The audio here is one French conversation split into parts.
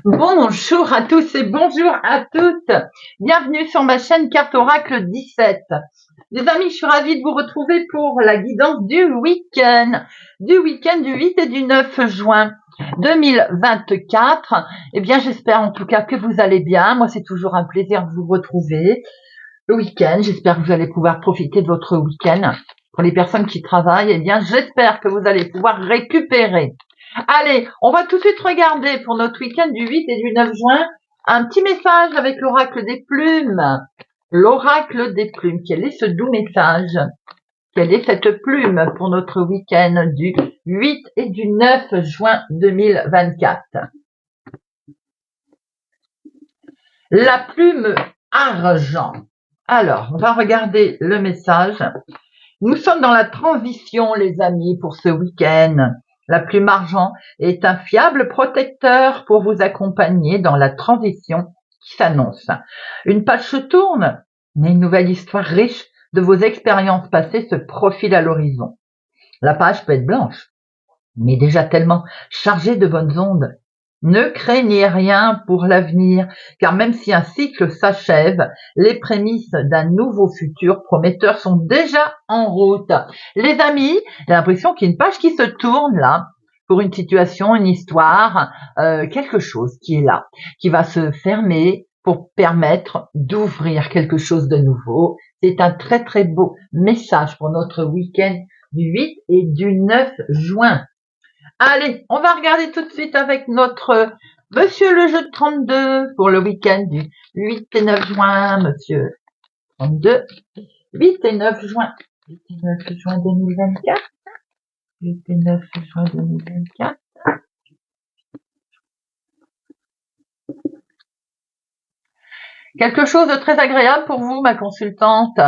Bonjour à tous et bonjour à toutes. Bienvenue sur ma chaîne Carte Oracle 17. Les amis, je suis ravie de vous retrouver pour la guidance du week-end du 8 et du 9 juin 2024. Eh bien, j'espère en tout cas que vous allez bien. Moi, c'est toujours un plaisir de vous retrouver le week-end. J'espère que vous allez pouvoir profiter de votre week-end. Pour les personnes qui travaillent, eh bien, j'espère que vous allez pouvoir récupérer. Allez, on va tout de suite regarder pour notre week-end du 8 et du 9 juin un petit message avec l'oracle des plumes. L'oracle des plumes, quel est ce doux message? Quelle est cette plume pour notre week-end du 8 et du 9 juin 2024? La plume argent. Alors, on va regarder le message. Nous sommes dans la transition, les amis, pour ce week-end. La plume argent est un fiable protecteur pour vous accompagner dans la transition qui s'annonce. Une page se tourne, mais une nouvelle histoire riche de vos expériences passées se profile à l'horizon. La page peut être blanche, mais déjà tellement chargée de bonnes ondes. Ne craignez rien pour l'avenir, car même si un cycle s'achève, les prémices d'un nouveau futur prometteur sont déjà en route. Les amis, j'ai l'impression qu'il y a une page qui se tourne là, pour une situation, une histoire, quelque chose qui est là, qui va se fermer pour permettre d'ouvrir quelque chose de nouveau. C'est un très très beau message pour notre week-end du 8 et du 9 juin. Allez, on va regarder tout de suite avec notre Monsieur le jeu de 32 pour le week-end du 8 et 9 juin, Monsieur 32, 8 et 9 juin, 8 et 9 juin 2024, 8 et 9 juin 2024. Quelque chose de très agréable pour vous, ma consultante,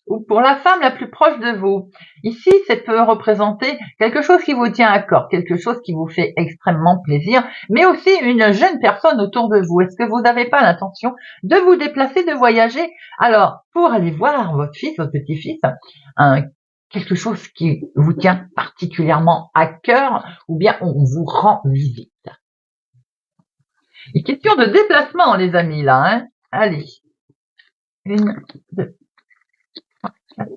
ou pour la femme la plus proche de vous. Ici, ça peut représenter quelque chose qui vous tient à cœur, quelque chose qui vous fait extrêmement plaisir, mais aussi une jeune personne autour de vous. Est-ce que vous n'avez pas l'intention de vous déplacer, de voyager? Alors, pour aller voir votre fils, votre petit-fils, quelque chose qui vous tient particulièrement à cœur, ou bien on vous rend visite. Et question de déplacement, les amis, là, hein. Allez. 1, 2, 3, 4.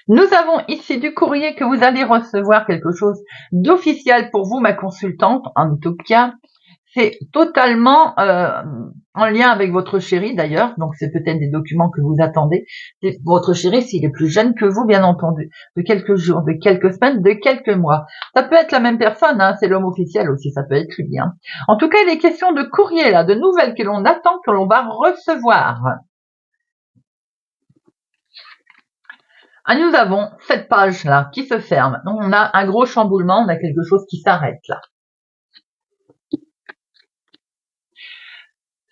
Nous avons ici du courrier que vous allez recevoir, quelque chose d'officiel pour vous, ma consultante. En tout cas, c'est totalement en lien avec votre chéri d'ailleurs, donc c'est peut-être des documents que vous attendez. C'est votre chéri, s'il est plus jeune que vous, bien entendu, de quelques jours, de quelques semaines, de quelques mois. Ça peut être la même personne, hein, c'est l'homme officiel aussi, ça peut être lui. Hein. En tout cas, il est question de courrier, là, de nouvelles que l'on attend, que l'on va recevoir. Ah, nous avons cette page-là qui se ferme. Donc, on a un gros chamboulement, on a quelque chose qui s'arrête là.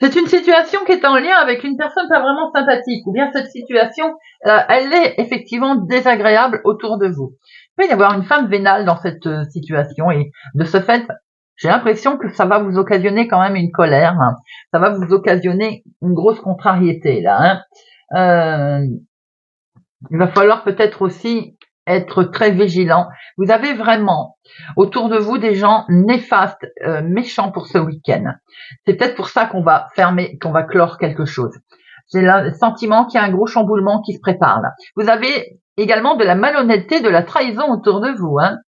C'est une situation qui est en lien avec une personne pas vraiment sympathique, ou bien cette situation, elle est effectivement désagréable autour de vous. Il peut y avoir une femme vénale dans cette situation, et de ce fait, j'ai l'impression que ça va vous occasionner quand même une colère, hein. Ça va vous occasionner une grosse contrariété là. Hein. Il va falloir peut-être aussi être très vigilant. Vous avez vraiment autour de vous des gens néfastes, méchants pour ce week-end. C'est peut-être pour ça qu'on va fermer, qu'on va clore quelque chose. J'ai le sentiment qu'il y a un gros chamboulement qui se prépare là. Vous avez également de la malhonnêteté, de la trahison autour de vous. Hein.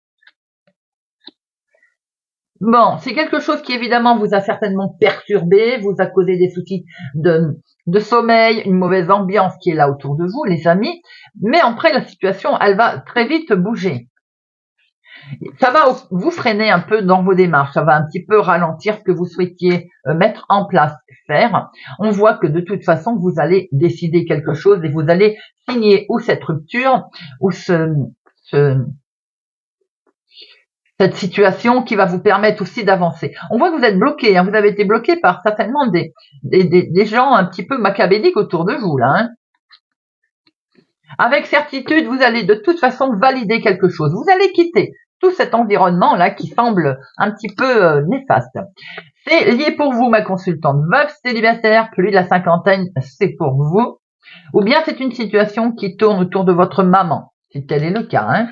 Bon, c'est quelque chose qui évidemment vous a certainement perturbé, vous a causé des soucis de sommeil, une mauvaise ambiance qui est là autour de vous, les amis. Mais après, la situation, elle va très vite bouger. Ça va vous freiner un peu dans vos démarches, ça va un petit peu ralentir ce que vous souhaitiez mettre en place, faire. On voit que de toute façon, vous allez décider quelque chose et vous allez signer ou cette rupture ou cette situation qui va vous permettre aussi d'avancer. On voit que vous êtes bloqué, hein, vous avez été bloqué par certainement des gens un petit peu macabéliques autour de vous, là. Hein. Avec certitude, vous allez de toute façon valider quelque chose. Vous allez quitter tout cet environnement-là qui semble un petit peu néfaste. C'est lié pour vous, ma consultante. Veuve célibataire, plus de la cinquantaine, c'est pour vous. Ou bien c'est une situation qui tourne autour de votre maman, si tel est le cas. Hein.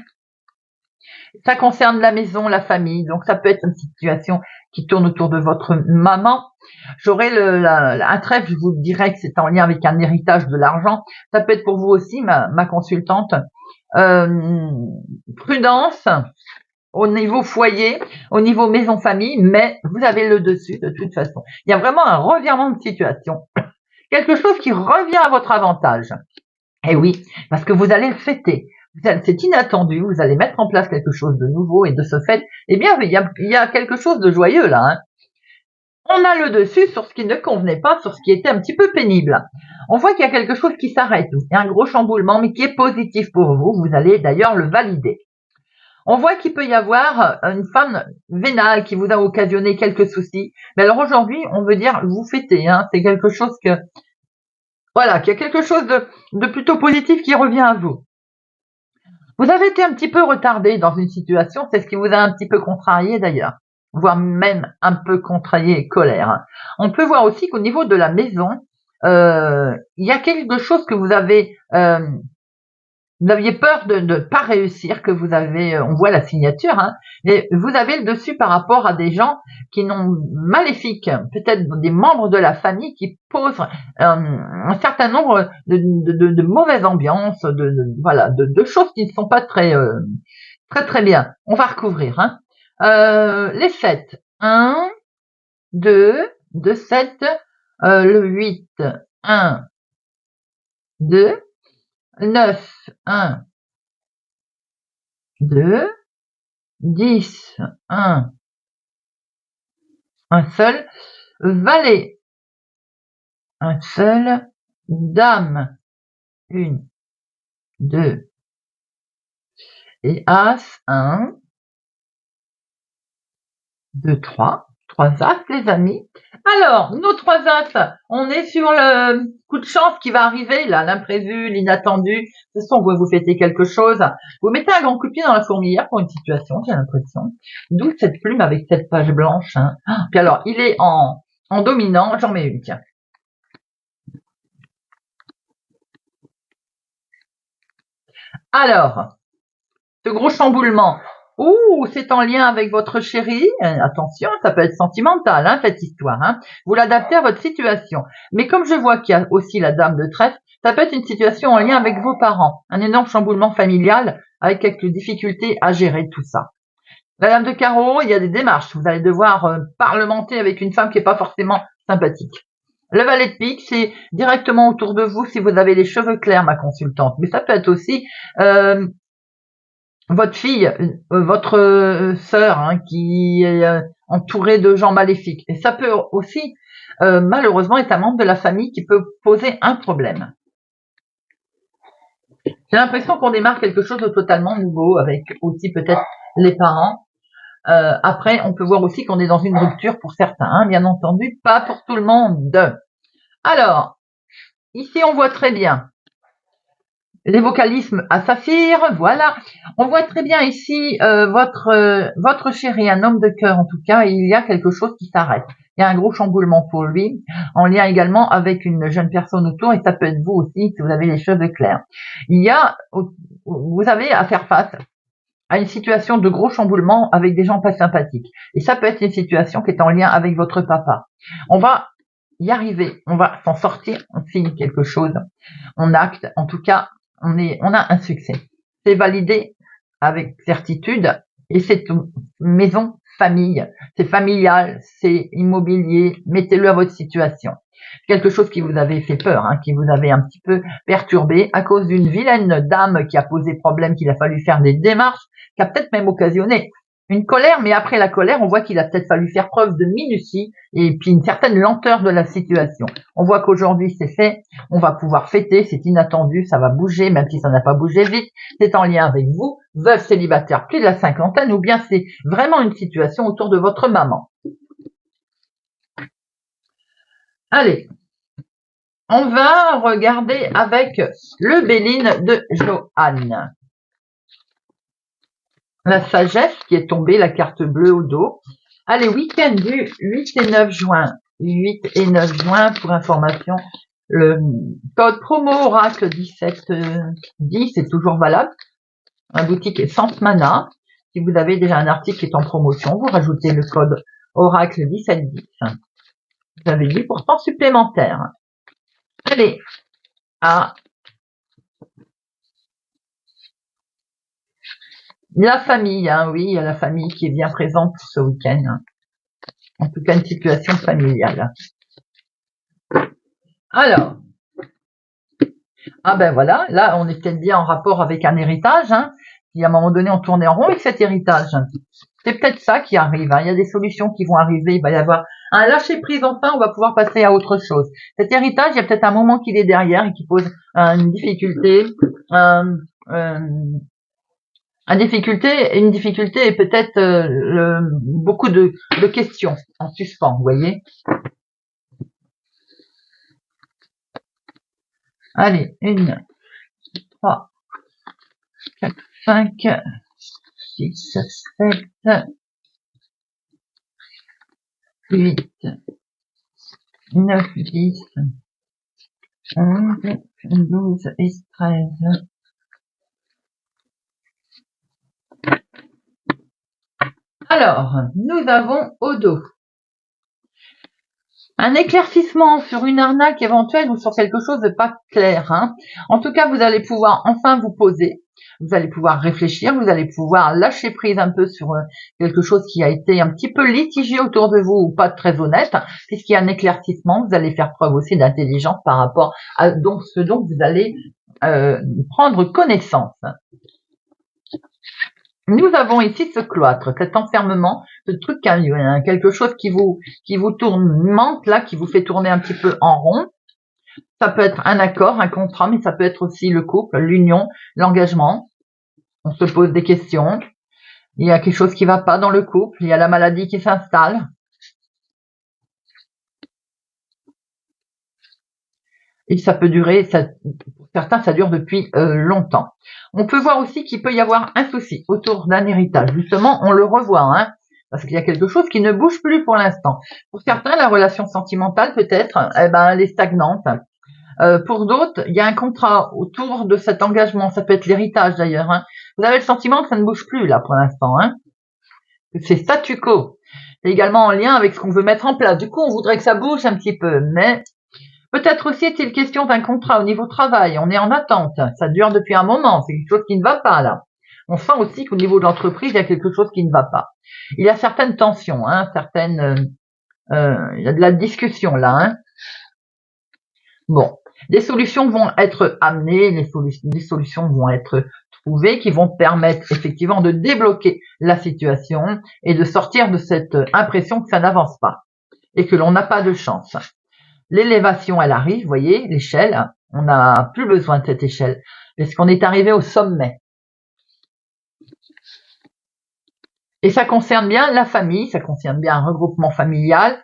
Ça concerne la maison, la famille, donc ça peut être une situation qui tourne autour de votre maman. J'aurai un trèfle, je vous dirais que c'est en lien avec un héritage de l'argent. Ça peut être pour vous aussi, ma consultante. Prudence au niveau foyer, au niveau maison-famille, mais vous avez le dessus de toute façon. Il y a vraiment un revirement de situation. Quelque chose qui revient à votre avantage. Eh oui, parce que vous allez le fêter. C'est inattendu, vous allez mettre en place quelque chose de nouveau et de ce fait, eh bien, il y a quelque chose de joyeux là. Hein. On a le dessus sur ce qui ne convenait pas, sur ce qui était un petit peu pénible. On voit qu'il y a quelque chose qui s'arrête. Il y a un gros chamboulement, mais qui est positif pour vous. Vous allez d'ailleurs le valider. On voit qu'il peut y avoir une femme vénale qui vous a occasionné quelques soucis. Mais alors aujourd'hui, on veut dire, vous fêtez. Hein, c'est quelque chose que, voilà, qu'il y a quelque chose de plutôt positif qui revient à vous. Vous avez été un petit peu retardé dans une situation, c'est ce qui vous a un petit peu contrarié d'ailleurs, voire même un peu contrarié et colère. On peut voir aussi qu'au niveau de la maison, il y a quelque chose que vous avez, vous aviez peur de ne pas réussir, que vous avez, on voit la signature, hein, et vous avez le dessus par rapport à des gens qui n'ont maléfiques, peut-être des membres de la famille qui posent un certain nombre de mauvaises ambiances, voilà, de choses qui ne sont pas très très bien. On va recouvrir. Hein. Les 7. 1, 2, 2, 7, le 8, 1, 2, 9, 1, 2, 10, 1, un seul, valet, un seul, dame, 1, 2, et as, 1, 2, 3 as, les amis. Alors, nos 3 as, on est sur le coup de chance qui va arriver, là, l'imprévu, l'inattendu. De toute façon, vous fêtez quelque chose. Vous mettez un grand coup de pied dans la fourmilière pour une situation, j'ai l'impression. D'où cette plume avec cette page blanche. Hein. Puis alors, il est en dominant, j'en mets une, tiens. Alors, ce gros chamboulement. Ouh, c'est en lien avec votre chéri. Attention, ça peut être sentimental, hein, cette histoire. Hein. Vous l'adaptez à votre situation. Mais comme je vois qu'il y a aussi la dame de trèfle, ça peut être une situation en lien avec vos parents. Un énorme chamboulement familial avec quelques difficultés à gérer tout ça. La dame de carreau, il y a des démarches. Vous allez devoir parlementer avec une femme qui n'est pas forcément sympathique. Le valet de pique, c'est directement autour de vous si vous avez les cheveux clairs, ma consultante. Mais ça peut être aussi votre fille, votre sœur, hein, qui est entourée de gens maléfiques. Et ça peut aussi, malheureusement, être un membre de la famille qui peut poser un problème. J'ai l'impression qu'on démarre quelque chose de totalement nouveau avec aussi peut-être les parents. Après, on peut voir aussi qu'on est dans une rupture pour certains, hein, bien entendu, pas pour tout le monde. Alors, ici, on voit très bien les vocalismes à saphir, voilà. On voit très bien ici votre chéri, un homme de cœur en tout cas, il y a quelque chose qui s'arrête. Il y a un gros chamboulement pour lui, en lien également avec une jeune personne autour, et ça peut être vous aussi si vous avez les cheveux clairs. Vous avez à faire face à une situation de gros chamboulement avec des gens pas sympathiques. Et ça peut être une situation qui est en lien avec votre papa. On va y arriver, on va s'en sortir, on signe quelque chose, on acte, en tout cas, on a un succès. C'est validé avec certitude et c'est maison famille, c'est familial, c'est immobilier, mettez-le à votre situation. Quelque chose qui vous avait fait peur, hein, qui vous avait un petit peu perturbé à cause d'une vilaine dame qui a posé problème, qu'il a fallu faire des démarches, qui a peut-être même occasionné une colère, mais après la colère, on voit qu'il a peut-être fallu faire preuve de minutie et puis une certaine lenteur de la situation. On voit qu'aujourd'hui c'est fait, on va pouvoir fêter, c'est inattendu, ça va bouger, même si ça n'a pas bougé vite, c'est en lien avec vous, veuve célibataire, plus de la cinquantaine, ou bien c'est vraiment une situation autour de votre maman. Allez, on va regarder avec le Béline de Johanne. La sagesse qui est tombée, la carte bleue au dos. Allez, week-end du 8 et 9 juin. 8 et 9 juin, pour information, le code promo Oracle 1710 est toujours valable. La boutique est Sans Mana. Si vous avez déjà un article qui est en promotion, vous rajoutez le code Oracle 1710. Vous avez 10% supplémentaire. Allez, à la famille, hein, oui, il y a la famille qui est bien présente pour ce week-end. En tout cas, une situation familiale. Alors, ah ben voilà, là on est peut-être bien en rapport avec un héritage, hein, si à un moment donné on tournait en rond avec cet héritage. C'est peut-être ça qui arrive, hein. Il y a des solutions qui vont arriver, il va y avoir un lâcher-prise enfin, on va pouvoir passer à autre chose. Cet héritage, il y a peut-être un moment qu'il est derrière et qui pose une difficulté, une difficulté et peut-être beaucoup de questions en suspens, vous voyez. Allez, 1, 3, 4, 5, 6, 7, 8, 9, 10, 11, 12 et 13. Alors, nous avons au dos un éclaircissement sur une arnaque éventuelle ou sur quelque chose de pas clair, hein. En tout cas, vous allez pouvoir enfin vous poser, vous allez pouvoir réfléchir, vous allez pouvoir lâcher prise un peu sur quelque chose qui a été un petit peu litigieux autour de vous ou pas très honnête, puisqu'il y a un éclaircissement, vous allez faire preuve aussi d'intelligence par rapport à ce dont vous allez prendre connaissance. Nous avons ici ce cloître, cet enfermement, ce truc, quelque chose qui vous tourmente là, qui vous fait tourner un petit peu en rond. Ça peut être un accord, un contrat, mais ça peut être aussi le couple, l'union, l'engagement. On se pose des questions. Il y a quelque chose qui va pas dans le couple. Il y a la maladie qui s'installe. Et ça peut durer, pour certains, ça dure depuis longtemps. On peut voir aussi qu'il peut y avoir un souci autour d'un héritage. Justement, on le revoit, hein, parce qu'il y a quelque chose qui ne bouge plus pour l'instant. Pour certains, la relation sentimentale, peut-être, elle est stagnante. Pour d'autres, il y a un contrat autour de cet engagement. Ça peut être l'héritage, d'ailleurs, hein. Vous avez le sentiment que ça ne bouge plus, là, pour l'instant, hein. C'est statu quo. C'est également en lien avec ce qu'on veut mettre en place. Du coup, on voudrait que ça bouge un petit peu, mais peut-être aussi est-il question d'un contrat au niveau travail. On est en attente. Ça dure depuis un moment. C'est quelque chose qui ne va pas, là. On sent aussi qu'au niveau de l'entreprise, il y a quelque chose qui ne va pas. Il y a certaines tensions, hein, il y a de la discussion, là, hein. Bon. Des solutions vont être amenées, des solutions vont être trouvées qui vont permettre effectivement de débloquer la situation et de sortir de cette impression que ça n'avance pas et que l'on n'a pas de chance. L'élévation, elle arrive, vous voyez, l'échelle, on n'a plus besoin de cette échelle, parce qu'on est arrivé au sommet. Et ça concerne bien la famille, ça concerne bien un regroupement familial.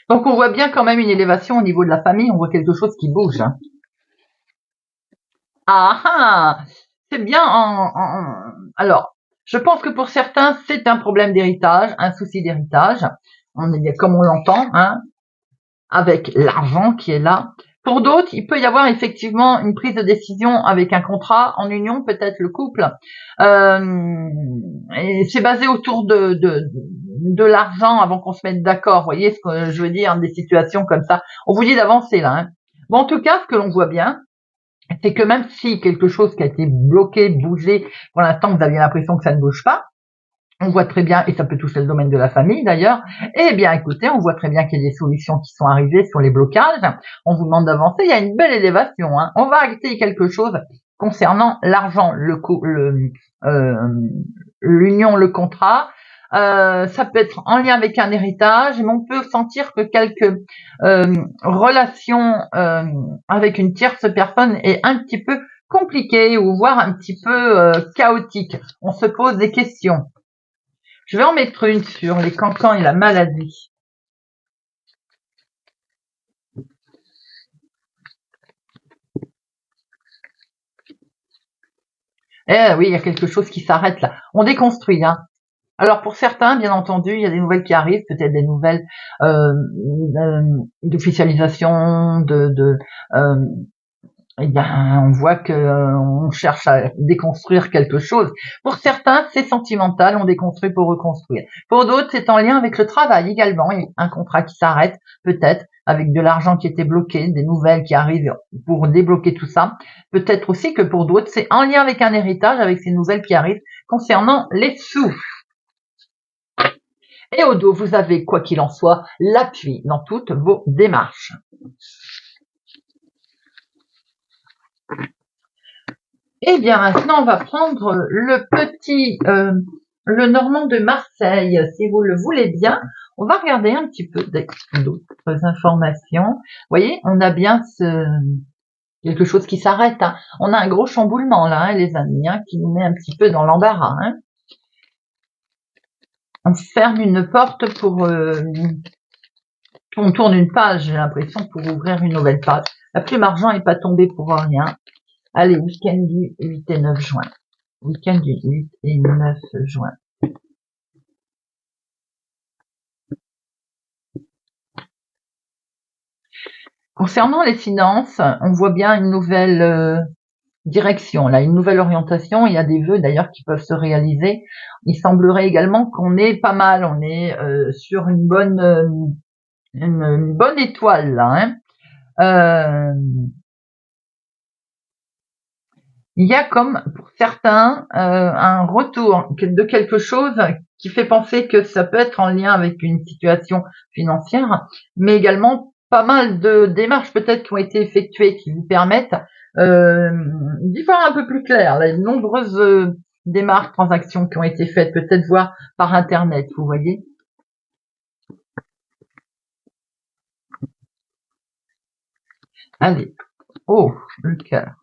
Donc on voit bien quand même une élévation au niveau de la famille, on voit quelque chose qui bouge. Hein. Ah, c'est bien Alors, je pense que pour certains, c'est un problème d'héritage, un souci d'héritage. On est comme on l'entend, hein, avec l'argent qui est là. Pour d'autres, il peut y avoir effectivement une prise de décision avec un contrat en union, peut-être le couple. Et c'est basé autour de l'argent avant qu'on se mette d'accord. Vous voyez ce que je veux dire, des situations comme ça. On vous dit d'avancer là. Hein. Bon, en tout cas, ce que l'on voit bien, c'est que même si quelque chose qui a été bloqué, bougé, pour l'instant vous aviez l'impression que ça ne bouge pas, on voit très bien, et ça peut toucher le domaine de la famille d'ailleurs, eh bien écoutez, on voit très bien qu'il y a des solutions qui sont arrivées sur les blocages, on vous demande d'avancer, il y a une belle élévation, hein. On va acter quelque chose concernant l'argent, l'union, le contrat, ça peut être en lien avec un héritage, mais on peut sentir que quelques relations avec une tierce personne est un petit peu compliquée ou voire un petit peu chaotique. On se pose des questions. Je vais en mettre une sur les cancans et la maladie. Eh oui, il y a quelque chose qui s'arrête là. On déconstruit, hein. Alors pour certains, bien entendu, il y a des nouvelles qui arrivent, peut-être des nouvelles d'officialisation, euh, eh bien, on voit que on cherche à déconstruire quelque chose. Pour certains, c'est sentimental, on déconstruit pour reconstruire. Pour d'autres, c'est en lien avec le travail également. Il y a un contrat qui s'arrête, peut-être, avec de l'argent qui était bloqué, des nouvelles qui arrivent pour débloquer tout ça. Peut-être aussi que pour d'autres, c'est en lien avec un héritage, avec ces nouvelles qui arrivent concernant les sous. Et au dos, vous avez, quoi qu'il en soit, l'appui dans toutes vos démarches. Eh bien, maintenant, on va prendre le petit, le Normand de Marseille, si vous le voulez bien. On va regarder un petit peu d'autres informations. Vous voyez, on a bien quelque chose qui s'arrête, hein. On a un gros chamboulement là, hein, les amis, hein, qui nous met un petit peu dans l'embarras, hein. On ferme une porte pour... on tourne une page, j'ai l'impression, pour ouvrir une nouvelle page. La plume argent n'est pas tombée pour rien. Allez, week-end du 8 et 9 juin. Week-end du 8 et 9 juin. Concernant les finances, on voit bien une nouvelle direction, là, une nouvelle orientation. Il y a des vœux d'ailleurs qui peuvent se réaliser. Il semblerait également qu'on est pas mal, on est sur une bonne étoile là, hein. Il y a comme pour certains un retour de quelque chose qui fait penser que ça peut être en lien avec une situation financière, mais également pas mal de démarches peut-être qui ont été effectuées qui vous permettent d'y voir un peu plus clair. Là, il y a de nombreuses démarches, transactions qui ont été faites, peut-être voir par Internet, vous voyez. Allez, oh, le cœur.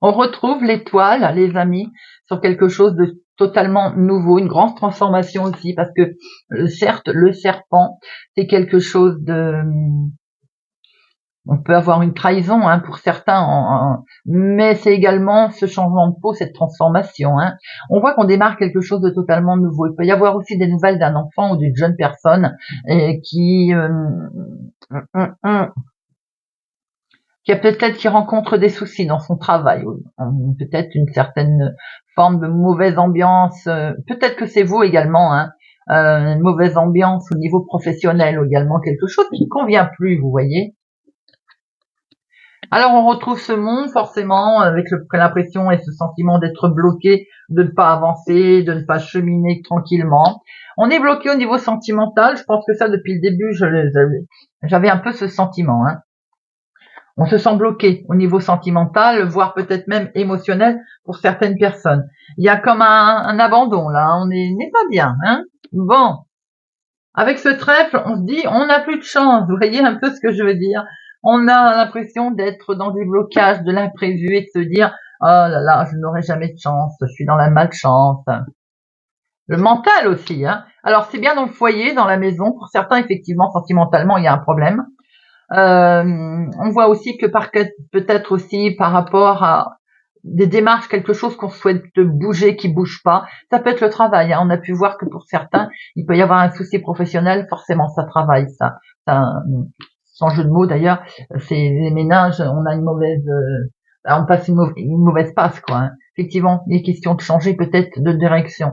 On retrouve l'étoile, les amis, sur quelque chose de totalement nouveau, une grande transformation aussi, parce que certes, le serpent, c'est quelque chose de... On peut avoir une trahison hein, pour certains, mais c'est également ce changement de peau, cette transformation. Hein. On voit qu'on démarre quelque chose de totalement nouveau. Il peut y avoir aussi des nouvelles d'un enfant ou d'une jeune personne qui a peut-être qui rencontre des soucis dans son travail, peut-être une certaine forme de mauvaise ambiance, peut-être que c'est vous également, hein, une mauvaise ambiance au niveau professionnel également, quelque chose qui ne convient plus, vous voyez. Alors on retrouve ce monde forcément avec l'impression et ce sentiment d'être bloqué, de ne pas avancer, de ne pas cheminer tranquillement. On est bloqué au niveau sentimental, je pense que ça depuis le début, j'avais un peu ce sentiment, hein. On se sent bloqué au niveau sentimental, voire peut-être même émotionnel pour certaines personnes. Il y a comme un abandon là, on n'est pas bien. Hein. Bon, avec ce trèfle, on se dit on n'a plus de chance. Vous voyez un peu ce que je veux dire. On a l'impression d'être dans des blocages, de l'imprévu et de se dire oh là là, je n'aurai jamais de chance, je suis dans la malchance. Le mental aussi. Hein. Alors c'est bien dans le foyer, dans la maison. Pour certains, effectivement, sentimentalement, il y a un problème. On voit aussi que peut-être aussi par rapport à des démarches, quelque chose qu'on souhaite bouger, qui bouge pas, ça peut être le travail. Hein. On a pu voir que pour certains, il peut y avoir un souci professionnel, forcément ça travaille, ça sans jeu de mots d'ailleurs, c'est les ménages, on a une mauvaise, on passe une mauvaise passe quoi. Hein. Effectivement, il est question de changer peut-être de direction.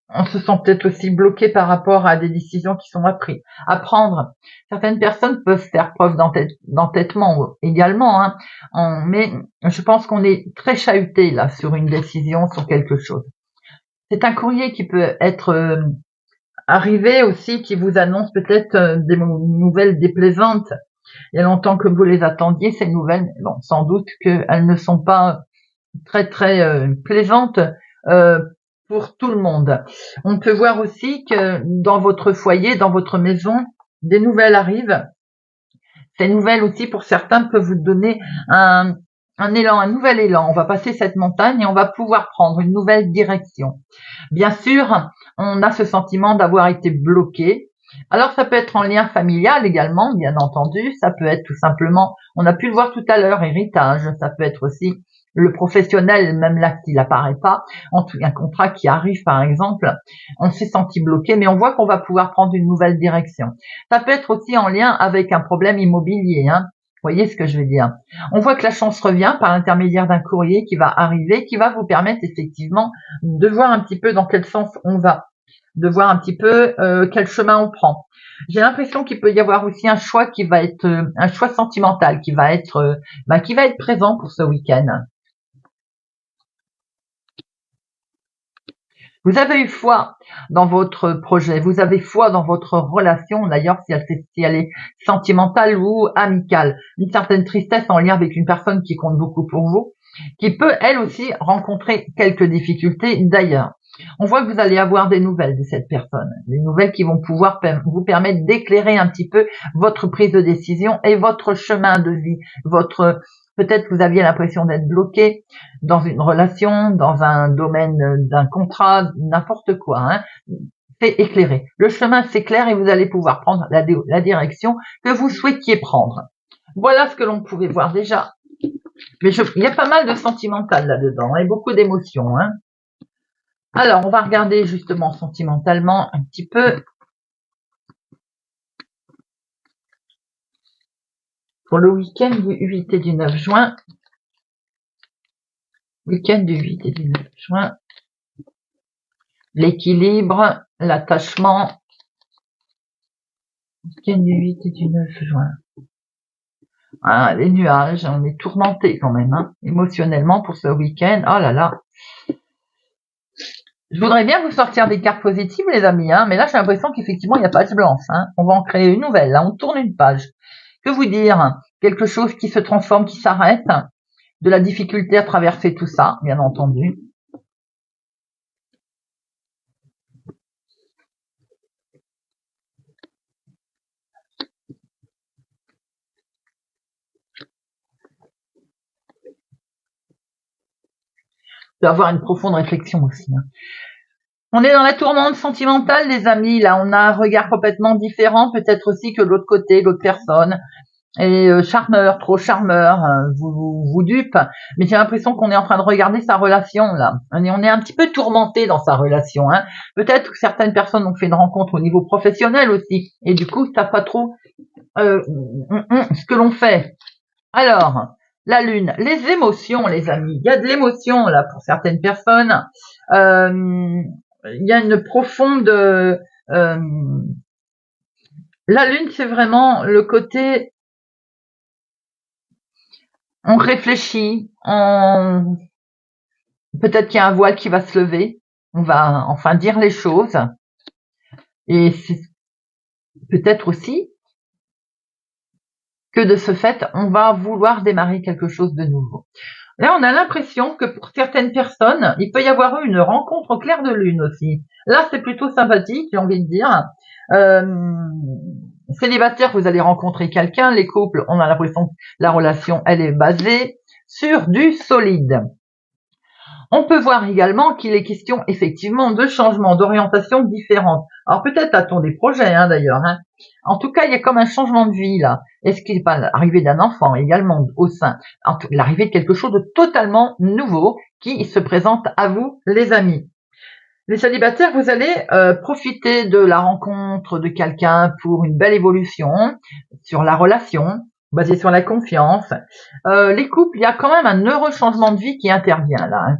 On se sent peut-être aussi bloqué par rapport à des décisions qui sont à prendre. Certaines personnes peuvent faire preuve d'entêtement également, hein, mais je pense qu'on est très chahuté là sur une décision, sur quelque chose. C'est un courrier qui peut être arrivé aussi, qui vous annonce peut-être des nouvelles déplaisantes. Il y a longtemps que vous les attendiez, ces nouvelles. Bon, sans doute qu'elles ne sont pas très plaisantes pour tout le monde. On peut voir aussi que dans votre foyer, dans votre maison, des nouvelles arrivent. Ces nouvelles aussi, pour certains, peuvent vous donner un élan, un nouvel élan. On va passer cette montagne et on va pouvoir prendre une nouvelle direction. Bien sûr, on a ce sentiment d'avoir été bloqué. Alors ça peut être en lien familial également, bien entendu. Ça peut être tout simplement, on a pu le voir tout à l'heure, héritage. Ça peut être aussi le professionnel, même là s'il n'apparaît pas, en tout un contrat qui arrive par exemple, on s'est senti bloqué, mais on voit qu'on va pouvoir prendre une nouvelle direction. Ça peut être aussi en lien avec un problème immobilier, hein. Vous voyez ce que je veux dire? On voit que la chance revient par l'intermédiaire d'un courrier qui va arriver, qui va vous permettre effectivement de voir un petit peu dans quel sens on va, de voir un petit peu quel chemin on prend. J'ai l'impression qu'il peut y avoir aussi un choix qui va être un choix sentimental qui va être présent pour ce week-end. Vous avez eu foi dans votre projet, vous avez foi dans votre relation, d'ailleurs si elle est sentimentale ou amicale. Une certaine tristesse en lien avec une personne qui compte beaucoup pour vous, qui peut elle aussi rencontrer quelques difficultés d'ailleurs. On voit que vous allez avoir des nouvelles de cette personne, des nouvelles qui vont pouvoir vous permettre d'éclairer un petit peu votre prise de décision et votre chemin de vie, peut-être vous aviez l'impression d'être bloqué dans une relation, dans un domaine d'un contrat, n'importe quoi, hein. C'est éclairé. Le chemin s'éclaire et vous allez pouvoir prendre la direction que vous souhaitiez prendre. Voilà ce que l'on pouvait voir déjà. Mais il y a pas mal de sentimental là-dedans et beaucoup d'émotions, hein. Alors, on va regarder justement sentimentalement un petit peu. Pour le week-end du 8 et du 9 juin. Week-end du 8 et du 9 juin. L'équilibre, l'attachement. Week-end du 8 et du 9 juin. Ah, les nuages, on est tourmenté quand même, hein, émotionnellement pour ce week-end. Oh là là. Je voudrais bien vous sortir des cartes positives, les amis, hein, mais là, j'ai l'impression qu'effectivement, il y a page blanche, hein. On va en créer une nouvelle, là, on tourne une page. Que vous dire? Quelque chose qui se transforme, qui s'arrête, de la difficulté à traverser tout ça, bien entendu. De avoir une profonde réflexion aussi, hein. On est dans la tourmente sentimentale, les amis. Là, on a un regard complètement différent. Peut-être aussi que de l'autre côté, l'autre personne est charmeur, trop charmeur, vous dupe. Mais j'ai l'impression qu'on est en train de regarder sa relation, là. On est un petit peu tourmenté dans sa relation, hein. Peut-être que certaines personnes ont fait une rencontre au niveau professionnel aussi. Et du coup, ça pas trop ce que l'on fait. Alors, la lune, les émotions, les amis. Il y a de l'émotion, là, pour certaines personnes. Il y a une profonde... la lune, c'est vraiment le côté... On réfléchit, peut-être qu'il y a un voile qui va se lever. On va enfin dire les choses. Et c'est peut-être aussi que de ce fait, on va vouloir démarrer quelque chose de nouveau. Là, on a l'impression que pour certaines personnes, il peut y avoir eu une rencontre au clair de lune aussi. Là, c'est plutôt sympathique, j'ai envie de dire. Célibataire, vous allez rencontrer quelqu'un. Les couples, on a l'impression que la relation, elle est basée sur du solide. On peut voir également qu'il est question effectivement de changements d'orientation différentes. Alors peut-être a-t-on des projets, hein, d'ailleurs, hein. En tout cas, il y a comme un changement de vie là. Est-ce qu'il n'est pas l'arrivée d'un enfant également au sein, l'arrivée de quelque chose de totalement nouveau qui se présente à vous, les amis. Les célibataires, vous allez profiter de la rencontre de quelqu'un pour une belle évolution sur la relation, basée sur la confiance. Les couples, il y a quand même un heureux changement de vie qui intervient là, hein.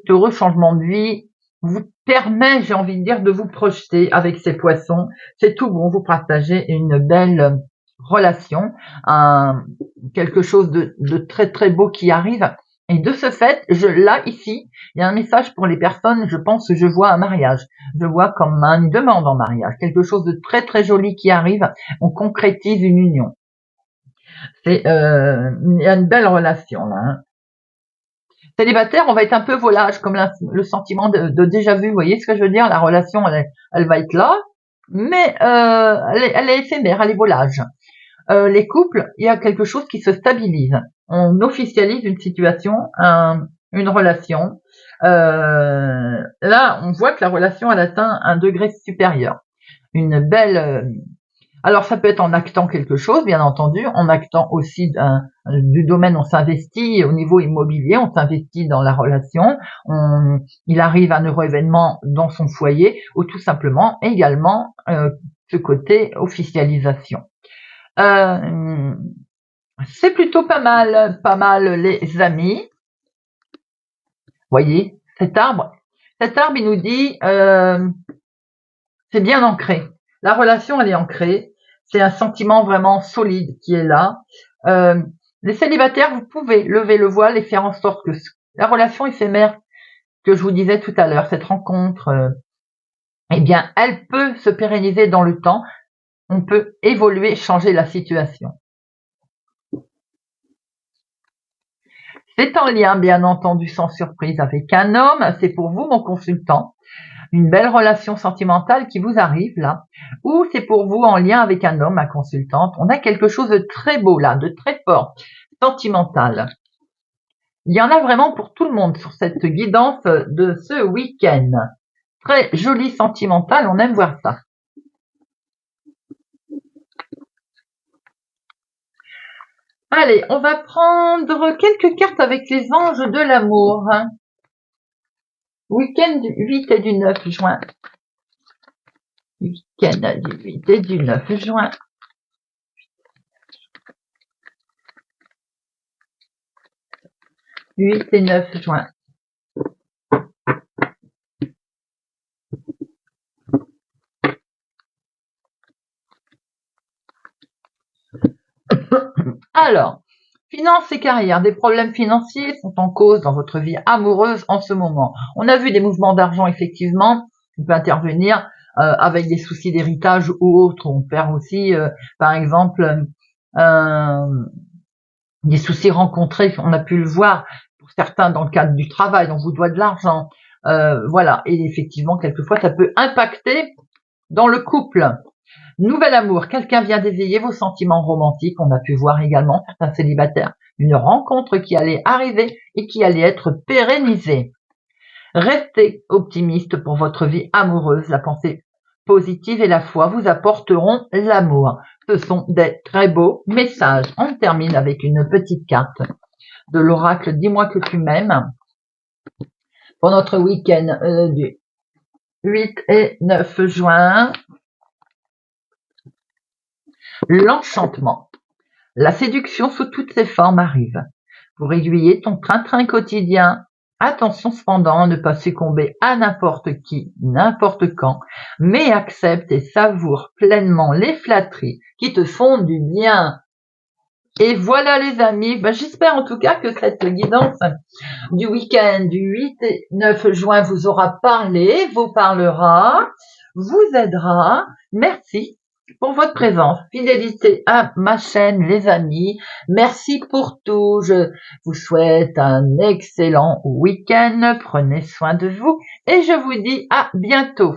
Heureux changement de vie vous permet, j'ai envie de dire, de vous projeter avec ces poissons. C'est tout bon, vous partagez une belle relation, quelque chose de très très beau qui arrive. Et de ce fait, là, ici, il y a un message pour les personnes, je pense que je vois un mariage. Je vois comme une demande en mariage, quelque chose de très très joli qui arrive. On concrétise une union. Il y a une belle relation là, hein. Célibataire, on va être un peu volage, comme le sentiment de déjà vu. Vous voyez ce que je veux dire? La relation, elle va être là, mais elle est éphémère, elle est volage. Les couples, il y a quelque chose qui se stabilise. on officialise une situation, une relation. Là, on voit que la relation elle atteint un degré supérieur. Une belle... alors, ça peut être en actant quelque chose, bien entendu, en actant aussi du domaine, on s'investit au niveau immobilier, on s'investit dans la relation, il arrive un heureux événement dans son foyer, ou tout simplement également ce côté officialisation. C'est plutôt pas mal les amis. Voyez, cet arbre, il nous dit, c'est bien ancré. La relation, elle est ancrée. C'est un sentiment vraiment solide qui est là. Les célibataires, vous pouvez lever le voile et faire en sorte que la relation éphémère que je vous disais tout à l'heure, cette rencontre, eh bien, elle peut se pérenniser dans le temps. On peut évoluer, changer la situation. C'est en lien, bien entendu, sans surprise, avec un homme. C'est pour vous, mon consultant. Une belle relation sentimentale qui vous arrive là, ou c'est pour vous en lien avec un homme, ma consultante. On a quelque chose de très beau là, de très fort, sentimental. Il y en a vraiment pour tout le monde sur cette guidance de ce week-end. Très joli sentimental, on aime voir ça. Allez, on va prendre quelques cartes avec les anges de l'amour. Week-end du 8 et du 9 juin. Week-end du 8 et du 9 juin. Du 8 et 9 juin. Alors, finances et carrière, des problèmes financiers sont en cause dans votre vie amoureuse en ce moment. On a vu des mouvements d'argent, effectivement, on peut intervenir avec des soucis d'héritage ou autres. On perd aussi, par exemple, des soucis rencontrés, on a pu le voir pour certains dans le cadre du travail, on vous doit de l'argent. Voilà, et effectivement, quelquefois, ça peut impacter dans le couple. Nouvel amour, quelqu'un vient d'éveiller vos sentiments romantiques. On a pu voir également certains célibataires une rencontre qui allait arriver et qui allait être pérennisée. Restez optimiste pour votre vie amoureuse. La pensée positive et la foi vous apporteront l'amour. Ce sont des très beaux messages. On termine avec une petite carte de l'oracle Dis-moi que tu m'aimes pour notre week-end du 8 et 9 juin. L'enchantement. La séduction sous toutes ses formes arrive. Pour aiguiller ton train-train quotidien, attention cependant à ne pas succomber à n'importe qui, n'importe quand, mais accepte et savoure pleinement les flatteries qui te font du bien. Et voilà les amis, j'espère en tout cas que cette guidance du week-end du 8 et 9 juin vous aura parlé, vous parlera, vous aidera. Merci pour votre présence, fidélité à ma chaîne les amis. Merci pour tout. Je vous souhaite un excellent week-end. Prenez soin de vous et je vous dis à bientôt.